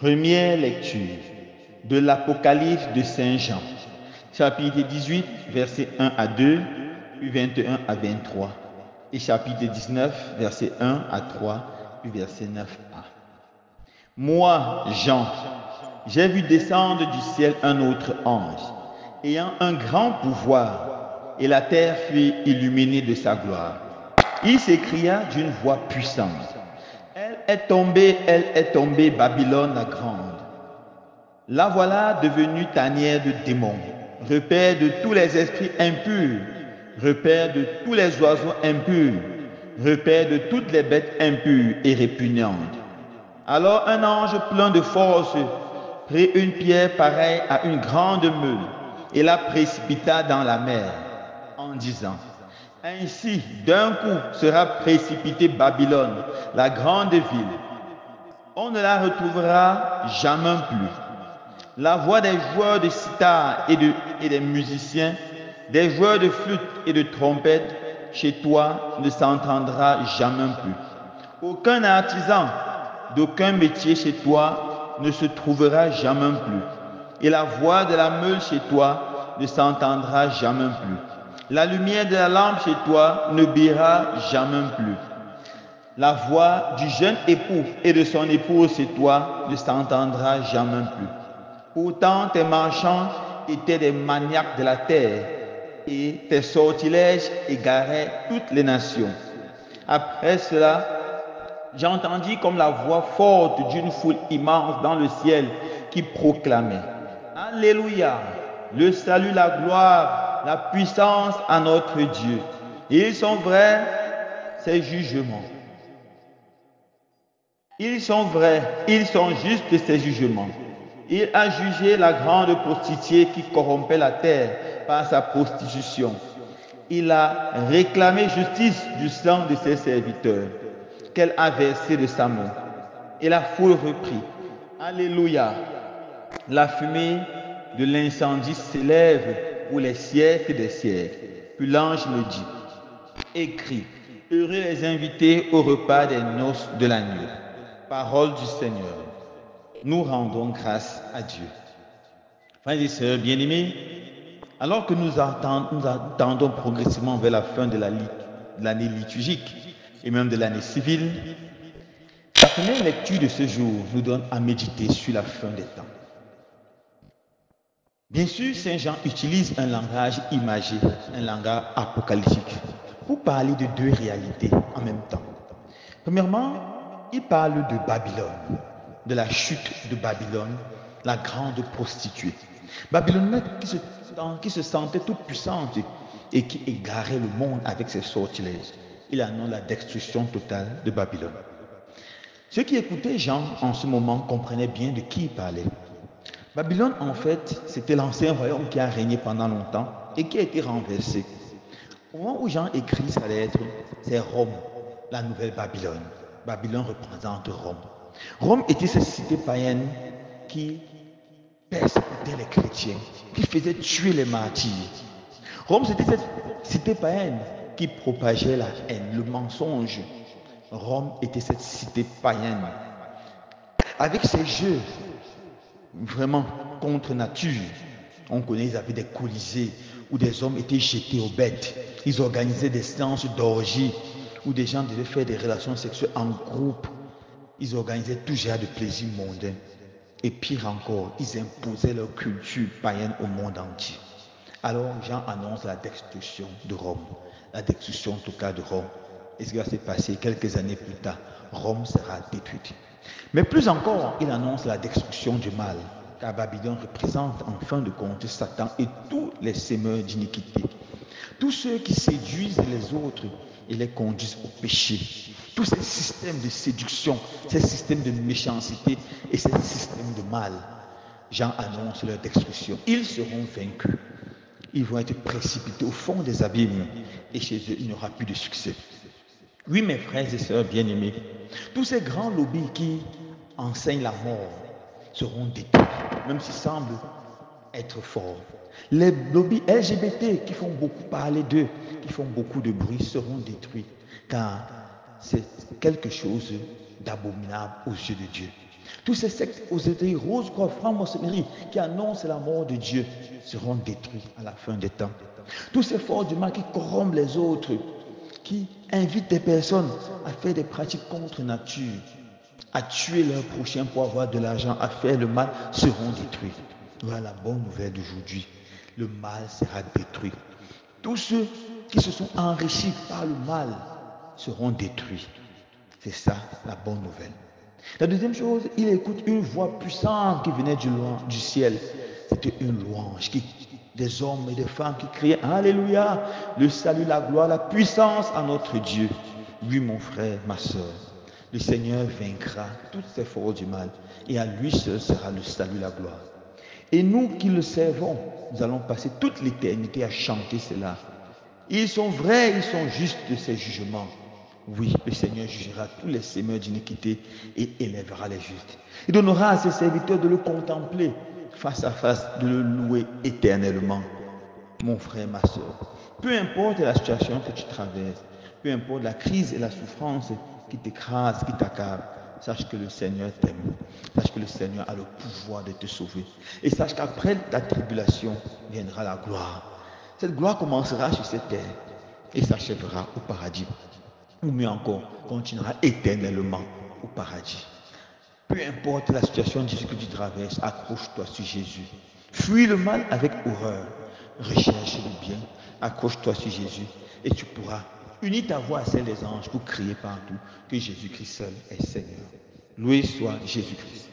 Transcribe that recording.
Première lecture de l'Apocalypse de Saint Jean, chapitre 18, versets 1 à 2, puis 21 à 23, et chapitre 19, versets 1 à 3, puis verset 9a. Moi, Jean, j'ai vu descendre du ciel un autre ange, ayant un grand pouvoir, et la terre fut illuminée de sa gloire. Il s'écria d'une voix puissante: elle est tombée, Babylone la grande. La voilà devenue tanière de démons, repère de tous les esprits impurs, repère de tous les oiseaux impurs, repère de toutes les bêtes impures et répugnantes. Alors un ange plein de force prit une pierre pareille à une grande meule et la précipita dans la mer, en disant: ainsi, d'un coup sera précipitée Babylone, la grande ville. On ne la retrouvera jamais plus. La voix des joueurs de sitar et des musiciens, des joueurs de flûte et de trompette, chez toi ne s'entendra jamais plus. Aucun artisan d'aucun métier chez toi ne se trouvera jamais plus. Et la voix de la meule chez toi ne s'entendra jamais plus. La lumière de la lampe chez toi ne brillera jamais plus. La voix du jeune époux et de son épouse chez toi ne s'entendra jamais plus. Pourtant, tes marchands étaient des maniaques de la terre, et tes sortilèges égaraient toutes les nations. Après cela, j'entendis comme la voix forte d'une foule immense dans le ciel qui proclamait: Alléluia! Le salut, la gloire, la puissance à notre Dieu. Ils sont vrais, ces jugements. Ils sont vrais, ils sont justes, ces jugements. Il a jugé la grande prostituée qui corrompait la terre par sa prostitution. Il a réclamé justice du sang de ses serviteurs qu'elle a versé de sa main. Et la foule reprit: Alléluia! La fumée de l'incendie s'élève pour les siècles des siècles. Puis l'ange me dit: écris, heureux les invités au repas des noces de l'agneau. Parole du Seigneur. Nous rendons grâce à Dieu. Frères et sœurs bien-aimés, alors que nous attendons progressivement vers la fin de l'année liturgique et même de l'année civile, la première lecture de ce jour nous donne à méditer sur la fin des temps. Bien sûr, Saint Jean utilise un langage imagé, un langage apocalyptique, pour parler de deux réalités en même temps. Premièrement, il parle de Babylone, de la chute de Babylone, la grande prostituée. Babylone qui se sentait toute puissante et qui égarait le monde avec ses sortilèges. Il annonce la destruction totale de Babylone. Ceux qui écoutaient Jean en ce moment comprenaient bien de qui il parlait. Babylone, en fait, c'était l'ancien royaume qui a régné pendant longtemps et qui a été renversé. Au moment où Jean écrit sa lettre, c'est Rome, la nouvelle Babylone. Babylone représente Rome. Rome était cette cité païenne qui persécutait les chrétiens, qui faisait tuer les martyrs. Rome, c'était cette cité païenne qui propageait la haine, le mensonge. Rome était cette cité païenne avec ses jeux vraiment contre nature. On connaît, ils avaient des colisées où des hommes étaient jetés aux bêtes. Ils organisaient des séances d'orgie où des gens devaient faire des relations sexuelles en groupe. Ils organisaient tout genre de plaisirs mondains. Et pire encore, ils imposaient leur culture païenne au monde entier. Alors Jean annonce la destruction de Rome, la destruction totale de Rome. Et ce qui va se passer quelques années plus tard, Rome sera détruite. Mais plus encore, il annonce la destruction du mal, car Babylone représente en fin de compte Satan et tous les sémeurs d'iniquité. Tous ceux qui séduisent les autres et les conduisent au péché. Tous ces systèmes de séduction, ces systèmes de méchanceté et ces systèmes de mal. Jean annonce leur destruction. Ils seront vaincus. Ils vont être précipités au fond des abîmes et chez eux, il n'y aura plus de succès. Oui, mes frères et sœurs bien-aimés, tous ces grands lobbies qui enseignent la mort seront détruits, même s'ils semblent être forts. Les lobbies LGBT qui font beaucoup parler d'eux, qui font beaucoup de bruit, seront détruits, car c'est quelque chose d'abominable aux yeux de Dieu. Tous ces sectes aux étés roses, croix, franc-maçonnerie qui annoncent la mort de Dieu seront détruits à la fin des temps. Tous ces forces du mal qui corrompent les autres, qui invitent des personnes à faire des pratiques contre nature, à tuer leur prochain pour avoir de l'argent, à faire le mal, seront détruits. Voilà la bonne nouvelle d'aujourd'hui. Le mal sera détruit. Tous ceux qui se sont enrichis par le mal seront détruits. C'est ça la bonne nouvelle. La deuxième chose, il écoute une voix puissante qui venait du ciel. C'était une louange, des hommes et des femmes qui criaient Alléluia, le salut, la gloire, la puissance à notre Dieu. Oui, mon frère, ma soeur, le Seigneur vaincra toutes ces forces du mal et à lui seul sera le salut, la gloire. Et nous qui le servons, nous allons passer toute l'éternité à chanter cela. Ils sont vrais, ils sont justes de ces jugements. Oui, le Seigneur jugera tous les semeurs d'iniquité et élèvera les justes. Il donnera à ses serviteurs de le contempler face à face, de le louer éternellement. Mon frère, ma soeur, peu importe la situation que tu traverses, peu importe la crise et la souffrance qui t'écrase, qui t'accable, sache que le Seigneur t'aime. Sache que le Seigneur a le pouvoir de te sauver. Et sache qu'après ta tribulation viendra la gloire. Cette gloire commencera sur cette terre et s'achèvera au paradis. Ou mieux encore, continuera éternellement au paradis. Peu importe la situation difficile que tu traverses, accroche-toi sur Jésus. Fuis le mal avec horreur. Recherche le bien. Accroche-toi sur Jésus et tu pourras unir ta voix à celle des anges pour crier partout que Jésus-Christ seul est Seigneur. Loué soit Jésus-Christ.